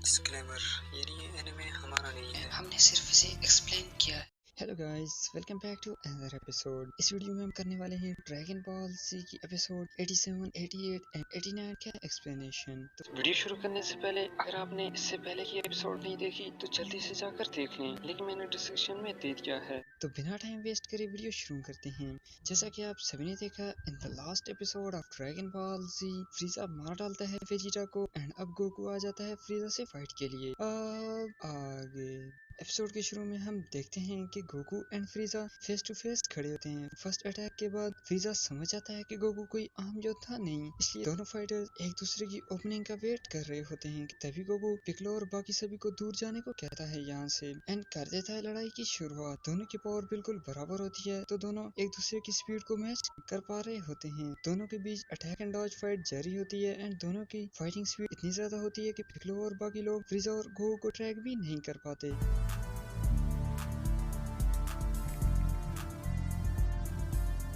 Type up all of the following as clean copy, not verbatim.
Disclaimer, ये anime हमारा नहीं है। हमने सिर्फ इसे एक्सप्लेन किया है। Hello guys, welcome back to another episode. इस वीडियो में हम करने वाले हैं ड्रैगन बॉल ज़ी की एपिसोड 87, 88 एंड 89 का एक्सप्लेनेशन। तो वीडियो शुरू करने से पहले अगर आपने इससे पहले की एपिसोड नहीं देखी तो जल्दी से जाकर देख लें, लिंक मैंने डिस्क्रिप्शन में दे दिया है। तो बिना टाइम वेस्ट करे वीडियो शुरू करते हैं। जैसा कि आप सभी ने देखा, in the last episode of Dragon Ball Z, Frieza मार डालता है वेजिटा को एंड अब गोकू आ जाता है फ्रीजा से फाइट के लिए। अब आगे एपिसोड के शुरू में हम देखते हैं कि Goku and Frieza face to face खड़े होते हैं। फर्स्ट अटैक के बाद फ्रीजा समझ आता है कि गोकू कोई आम योद्धा नहीं, इसलिए दोनों फाइटर्स एक दूसरे की ओपनिंग का वेट कर रहे होते हैं। तभी गोकू पिक्लो और बाकी सभी को दूर जाने को कहता है यहाँ से एंड कर देता है लड़ाई की शुरुआत। दोनों की पावर बिल्कुल बराबर होती है, तो दोनों एक दूसरे की स्पीड को मैच कर पा रहे होते हैं। दोनों के बीच अटैक एंड डॉज फाइट जारी होती है एंड दोनों की फाइटिंग स्पीड इतनी ज्यादा होती है कि पिक्लो और बाकी लोग फ्रीजा और गोकू को ट्रैक भी नहीं कर पाते।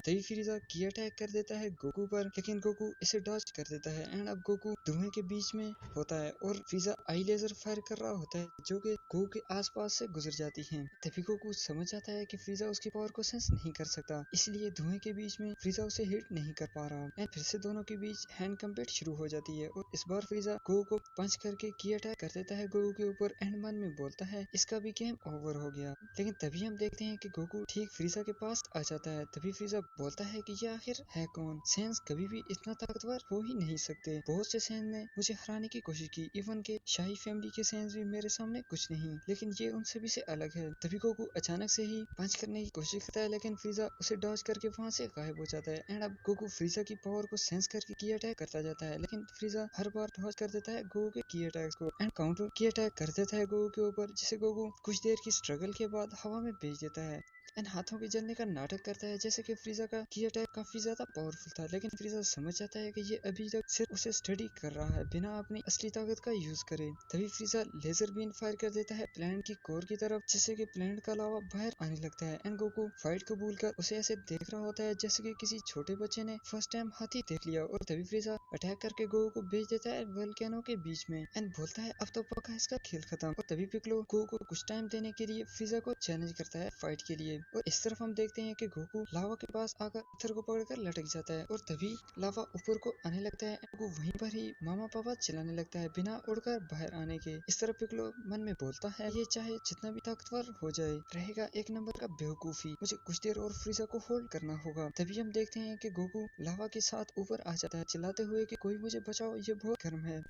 तभी फ्रीजा की अटैक कर देता है गोकू पर, लेकिन गोकू इसे डॉज कर देता है एंड अब गोकू धुएं के बीच में होता है और फ्रीजा आई लेजर फायर कर रहा होता है जो कि गोकू के आसपास से गुजर जाती है। तभी गोकू समझ जाता है कि फ्रीजा उसकी पावर को सेंस नहीं कर सकता, इसलिए धुएं के बीच में फ्रीजा उसे हिट नहीं कर पा रहा एंड फिर से दोनों के बीच हैंड कम्बैट शुरू हो जाती है और इस बार फ्रीजा गोकू को पंच करके की अटैक कर देता है गोकू के ऊपर एंड मन में बोलता है इसका भी गेम ओवर हो गया। लेकिन तभी हम देखते हैं कि गोकू ठीक फ्रीजा के पास आ जाता है। तभी फ्रीजा बोलता है कि ये आखिर है कौन? सेंस कभी भी इतना ताकतवर हो ही नहीं सकते। बहुत से सेंस ने मुझे हराने की कोशिश की, इवन के शाही फैमिली के सेंस भी मेरे सामने कुछ नहीं, लेकिन ये उन सभी से अलग है। तभी गोकू अचानक से ही पंच करने की कोशिश करता है, लेकिन फ्रीजा उसे डॉज करके वहां से गायब हो जाता है एंड अब गोकू फ्रीजा की पावर को सेंस करके की अटैक करता जाता है, लेकिन फ्रीजा हर बार डॉज कर देता है गोकू के की अटैक्स को एंड काउंटर की अटैक कर देता है गोकू के ऊपर, जिसे गोकू कुछ देर की स्ट्रगल के बाद हवा में भेज देता है एंड हाथों के जलने का नाटक करता है, जैसे कि फ्रीजा का की अटैक काफी ज्यादा पावरफुल था। लेकिन फ्रीजा समझ जाता है कि ये अभी तक सिर्फ उसे स्टडी कर रहा है बिना अपनी असली ताकत का यूज करे। तभी फ्रीजा लेजर बीन फायर कर देता है प्लैनेट की कोर की तरफ, जिससे कि प्लैनेट का लावा बाहर आने लगता है एंड गोकू फाइट कबूल कर उसे ऐसे देख रहा होता है जैसे कि किसी छोटे बच्चे ने फर्स्ट टाइम हाथी देख लिया। और तभी फ्रीजा अटैक करके गोकू को भेज देता है वोल्केनो के बीच में एंड बोलता है अब तो पक्का इसका खेल खत्म। और तभी पिक्लो गोकू को कुछ टाइम देने के लिए फ्रीजा को चैलेंज करता है फाइट के लिए। और इस तरफ हम देखते हैं कि गोकू लावा के पास आकर पत्थर को पकड़कर लटक जाता है और तभी लावा ऊपर को आने लगता है। गोकू वहीं पर ही मामा पापा चिल्लाने लगता है बिना उड़कर बाहर आने के। इस तरफ पिक्लो मन में बोलता है ये चाहे जितना भी ताकतवर हो जाए रहेगा एक नंबर का बेवकूफी, मुझे कुछ देर और फ्रीजा को होल्ड करना होगा। तभी हम देखते हैं कि गोकू लावा के साथ ऊपर आ जाता है चिल्लाते हुए कि कोई मुझे बचाओ, ये बहुत गर्म है।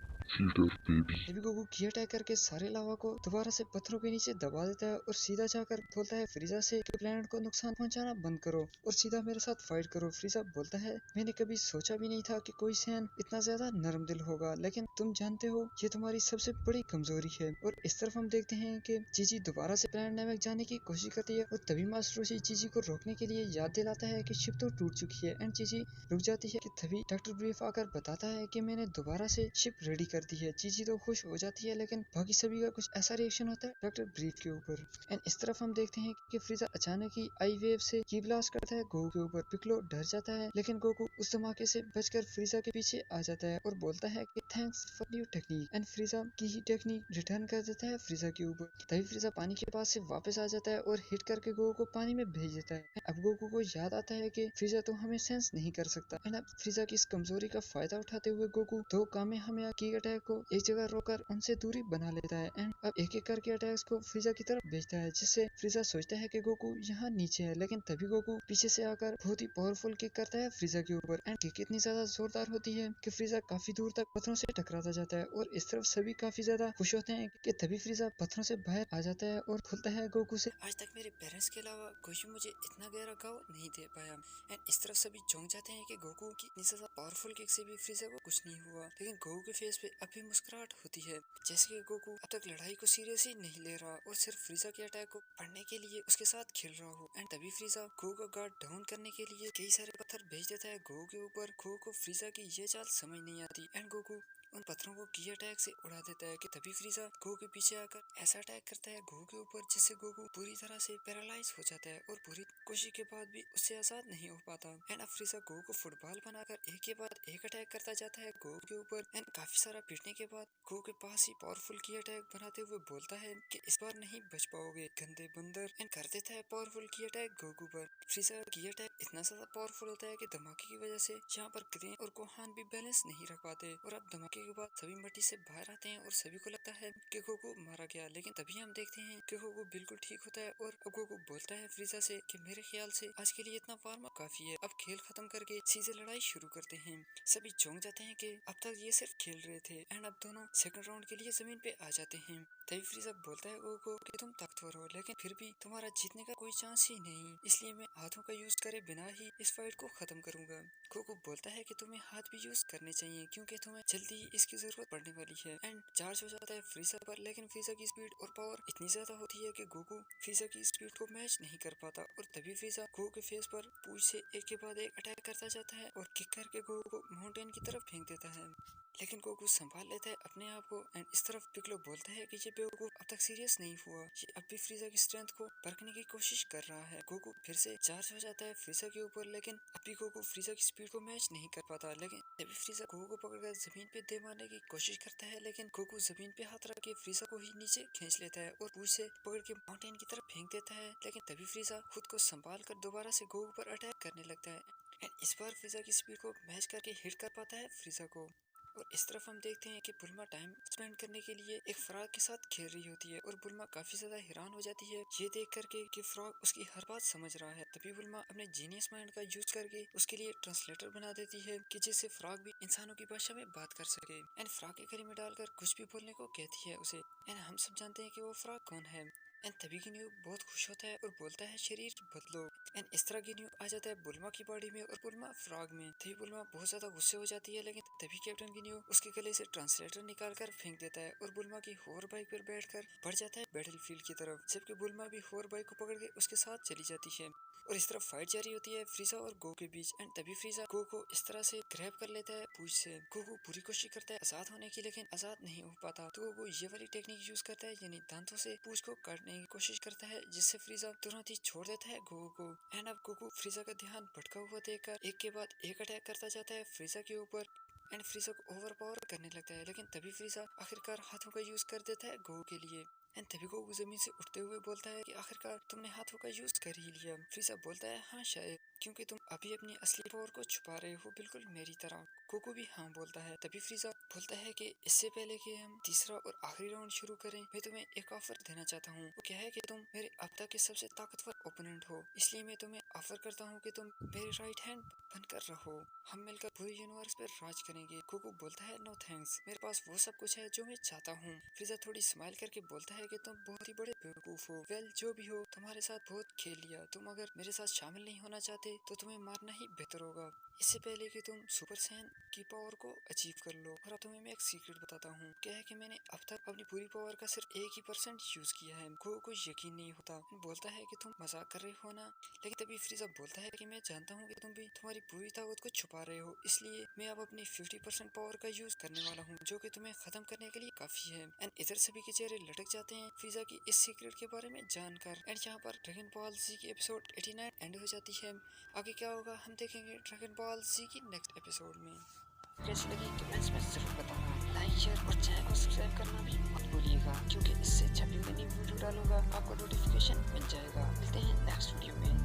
तभी गोकू की अटैक करके सारे लावा को दोबारा से पत्थरों के नीचे दबा देता है और सीधा जाकर बोलता है फ्रीजा से कि प्लैनेट को नुकसान पहुंचाना बंद करो और सीधा मेरे साथ फाइट करो। फ्रीजा बोलता है मैंने कभी सोचा भी नहीं था कि कोई सैन इतना ज्यादा नरम दिल होगा, लेकिन तुम जानते हो ये तुम्हारी सबसे बड़ी कमजोरी है। और इस तरफ हम देखते हैं कि जीजी दोबारा से प्लैनेट नामक जाने की कोशिश करती है और तभी मास्टर रोशी जीजी को रोकने के लिए याद दिलाता है कि शिप तो टूट चुकी है एंड जीजी रुक जाती है। कि तभी डॉक्टर ब्रीफ आकर बताता है कि मैंने दोबारा से शिप रेडी कर दी है। जीजी तो खुश हो जाती है, लेकिन बाकी सभी का कुछ ऐसा रिएक्शन होता है डॉक्टर ब्रीफ के ऊपर। एंड इस तरफ हम देखते हैं कि फ्रीजा अचानक ही आई वेव से की ब्लास्ट करता है गोकू के ऊपर। पिक्लो डर जाता है, लेकिन गोकू उस धमाके से बचकर फ्रीजा के पीछे आ जाता है और बोलता है कि thanks for new technique and Frieza की ही टेक्निक रिटर्न कर देता है फ्रीजा के ऊपर। तभी फ्रीजा पानी के पास से वापस आ जाता है और हिट करके गोकू को पानी में भेज देता है। अब गोकू को याद आता है कि फ्रीजा तो हमें सेंस नहीं कर सकता एंड अब फ्रीजा की इस कमजोरी का फायदा उठाते हुए गोकू दो कामेहामेहा की अटैक को एक जगह रोककर उनसे दूरी बना लेता है एंड अब एक एक करके अटैक्स को फ्रीजा की तरफ भेजता है, जिससे फ्रीजा सोचता है कि गोकू यहाँ नीचे है। लेकिन तभी गोकू पीछे से आकर बहुत ही पावरफुल किक करता है फ्रीजा के ऊपर एंड किक इतनी ज्यादा जोरदार होती है कि फ्रीजा काफी दूर तक पत्थरों से टकराता जाता है। और इस तरफ सभी काफी ज्यादा खुश होते हैं कि तभी फ्रीजा पत्थरों से बाहर आ जाता है और बोलता है गोकू से आज तक मेरे पेरेंट्स के अलावा कोई भी मुझे इतना गहरा घाव नहीं दे पाया। एंड इस तरफ सभी चौंक जाते हैं कि गोकू की इतनी ज्यादा पावरफुल किक से भी फ्रीजा को कुछ नहीं हुआ, लेकिन गोकू के फेस पे अभी मुस्कुराहट होती है, जैसे कि गोकू अब तक लड़ाई को सीरियस ही नहीं ले रहा और सिर्फ फ्रीजा के अटैक को पढ़ने के लिए उसके साथ खेल रहा हो। एंड तभी फ्रीजा गोकू का गार्ड डाउन करने के लिए कई सारे पत्थर भेज देता है गोकू के ऊपर। गोकू को फ्रीजा की ये चाल समझ नहीं आती एंड गोकू उन पत्थरों को की अटैक से उड़ा देता है कि तभी फ्रीजा गोकू के पीछे आकर ऐसा अटैक करता है गोकू के ऊपर जिससे गोकू पूरी तरह से पैरालाइज हो जाता है और पूरी कोशिश के बाद भी उससे आजाद नहीं हो पाता। एंड अब फ्रीजा गोकू को फुटबॉल बनाकर एक के बाद एक अटैक करता जाता है गोकू के ऊपर। एंड काफी सारा पीटने के बाद गोकू के पास ही पावरफुल की अटैक बनाते हुए बोलता है कि इस बार नहीं बच पाओगे गंदे बंदर। एंड कर देता है पावरफुल की अटैक गोकू पर। फ्रीजा की अटैक इतना ज्यादा पावरफुल होता है कि धमाके की वजह से यहाँ पर क्रेन और गोहान भी बैलेंस नहीं रख पाते और अब धमाके के बाद सभी मट्टी से बाहर आते हैं और सभी को लगता है कि गोकू मारा गया। लेकिन तभी हम देखते हैं कि गोकू बिल्कुल ठीक होता है और अब गोकू बोलता है फ्रीजा से कि मेरे ख्याल से आज के लिए इतना वार्म अप काफी है, अब खेल खत्म करके सीधे लड़ाई शुरू करते हैं। सभी चौंक जाते हैं कि अब तक ये सिर्फ खेल रहे थे एंड अब दोनों सेकंड राउंड के लिए जमीन पे आ जाते हैं। तभी फ्रीजा बोलता है गोकू को कि तुम ताकतवर हो लेकिन फिर भी तुम्हारा जीतने का कोई चांस ही नहीं, इसलिए मैं हाथों का यूज करे बिना ही इस फाइट को खत्म करूंगा। गोकू बोलता है कि तुम्हें हाथ भी यूज करने चाहिए क्योंकि तुम्हें जल्दी ही इसकी जरूरत पड़ने वाली है। एंड चार्ज हो जाता है फ्रीजा पर लेकिन फ्रीजा की स्पीड और पावर इतनी ज्यादा होती है कि गोकू फ्रीजा की स्पीड को मैच नहीं कर पाता और तभी फ्रीजा गोकू के फेस पर पूंछ से एक के बाद एक अटैक करता जाता है और किक करके गोकू को माउंटेन की तरफ फेंक देता है। लेकिन गोकू संभाल लेता है अपने आप को। एंड इस तरफ पिक्लो बोलता है कि ये बेवकूफ अब तक सीरियस नहीं हुआ, ये अब भी फ्रीजा की स्ट्रेंथ को परखने की कोशिश कर रहा है। गोकू फिर से चार्ज हो जाता है फ्रीजा के ऊपर लेकिन अब भी गोकू फ्रीजा की स्पीड को मैच नहीं कर पाता। लेकिन तभी फ्रीजा गोकू को पकड़कर जमीन पे दे मारने की कोशिश करता है लेकिन गोकू जमीन पे हाथ रख के फ्रीजा को ही नीचे खींच लेता है और पूंछ से पकड़ के माउंटेन की तरफ फेंक देता है। लेकिन तभी फ्रीजा खुद को संभाल कर दोबारा से गोकू पर अटैक करने लगता है एंड इस बार फ्रीजा की स्पीड को मैच करके हिट कर पाता है फ्रीजा को। और इस तरफ हम देखते हैं कि बुल्मा टाइम स्पेंड करने के लिए एक फ्रॉग के साथ खेल रही होती है और बुल्मा काफी ज्यादा हैरान हो जाती है ये देख करके कि फ्रॉग उसकी हर बात समझ रहा है। तभी बुल्मा अपने जीनियस माइंड का यूज करके उसके लिए ट्रांसलेटर बना देती है कि जिससे फ्रॉग भी इंसानों की भाषा में बात कर सके एंड फ्रॉग के गले में डालकर कुछ भी बोलने को कहती है उसे। एंड हम सब जानते हैं कि वो फ्रॉग कौन है। एंड तभी गिन्यू बहुत खुश होता है और बोलता है शरीर बदलो। एंड इस तरह गिन्यू आ जाता है बुल्मा की बॉडी में और बुल्मा फ्रॉग में। तभी बुल्मा बहुत ज्यादा गुस्से हो जाती है लेकिन तभी कैप्टन गिन्यू उसके गले से ट्रांसलेटर निकाल कर फेंक देता है और बुल्मा की होर बाइक पर बैठकर बढ़ जाता है बैटल फील्ड की तरफ जबकि बुल्मा भी होर बाइक को पकड़ के उसके साथ चली जाती है। और इस तरफ फाइट जारी होती है फ्रीजा और गोकू के बीच। एंड तभी फ्रीजा गोकू को इस तरह से ग्रैब कर लेता है पूंछ से। गोकू पूरी कोशिश करता है आजाद होने की लेकिन आजाद नहीं हो पाता तो गोकू ये वाली टेक्निक यूज करता है यानी दांतों से पूंछ को काटने की कोशिश करता है जिससे फ्रीजा तुरंत ही छोड़ देता है गोकू को। एंड अब गोकू फ्रीजा का ध्यान भटका हुआ देखकर एक के बाद एक अटैक करता जाता है फ्रीजा के ऊपर एंड फ्रीजा को ओवर पावर करने लगता है। लेकिन तभी फ्रीजा आखिरकार हाथों का यूज कर देता है गोकू के लिए। एंड तभी गोकू जमीन से उठते हुए बोलता है कि आखिरकार तुमने हाथों का यूज कर ही लिया। फ्रीजा बोलता है हाँ शायद, क्योंकि तुम अभी अपनी असली पावर को छुपा रहे हो बिल्कुल मेरी तरह। गोकू भी हाँ बोलता है। तभी फ्रीजा बोलता है कि इससे पहले कि हम तीसरा और आखिरी राउंड शुरू करें मैं तुम्हें एक ऑफर देना चाहता हूँ। वो क्या है कि तुम मेरे अब तक के सबसे ताकतवर ओपोनेंट हो, इसलिए मैं तुम्हें ऑफर करता हूँ कि तुम मेरे राइट हैंड बनकर रहो, हम मिलकर पूरे यूनिवर्स पर राज करेंगे। गोकू बोलता है नो थैंक्स, मेरे पास वो सब कुछ है जो मैं चाहता हूँ। फ्रीजा थोड़ी स्माइल करके बोलता है कि तुम बहुत ही बड़े बेवकूफ हो। वेल जो भी हो, तुम्हारे साथ बहुत खेल लिया, तुम अगर मेरे साथ शामिल नहीं होना चाहते तो तुम्हें मारना ही बेहतर होगा इससे पहले कि तुम सुपर सैन की पावर को अचीव कर लो। और अब तुम्हें मैं एक सीक्रेट बताता हूँ, क्या है कि मैंने अब तक अपनी पूरी पावर का सिर्फ 1% यूज किया है। गोकू को यकीन नहीं होता, बोलता है कि तुम मजाक कर रहे हो ना। लेकिन तभी फ्रीजा बोलता है कि मैं जानता हूँ कि तुम भी तुम्हारी पूरी ताकत को छुपा रहे हो, इसलिए मैं अब अपनी 50% पावर का यूज करने वाला हूँ जो कि तुम्हें खत्म करने के लिए काफी है। एंड इधर सभी के चेहरे लटक जाते हैं फ्रीजा की इस सीक्रेट के बारे में जानकर। एंड यहाँ पर ड्रैगन बॉल जी की एपिसोड 89 एंड हो जाती है। आगे क्या होगा हम देखेंगे ड्रैगन बॉल जी की नेक्स्ट एपिसोड में। कैसी लगी कमेंट्स में जरूर बताना, लाइक शेयर और चैनल को सब्सक्राइब करना भी मत भूलिएगा क्योंकि इससे जब भी मैं न्यू वीडियो डालूंगा आपको नोटिफिकेशन मिल जाएगा। मिलते हैं नेक्स्ट वीडियो में।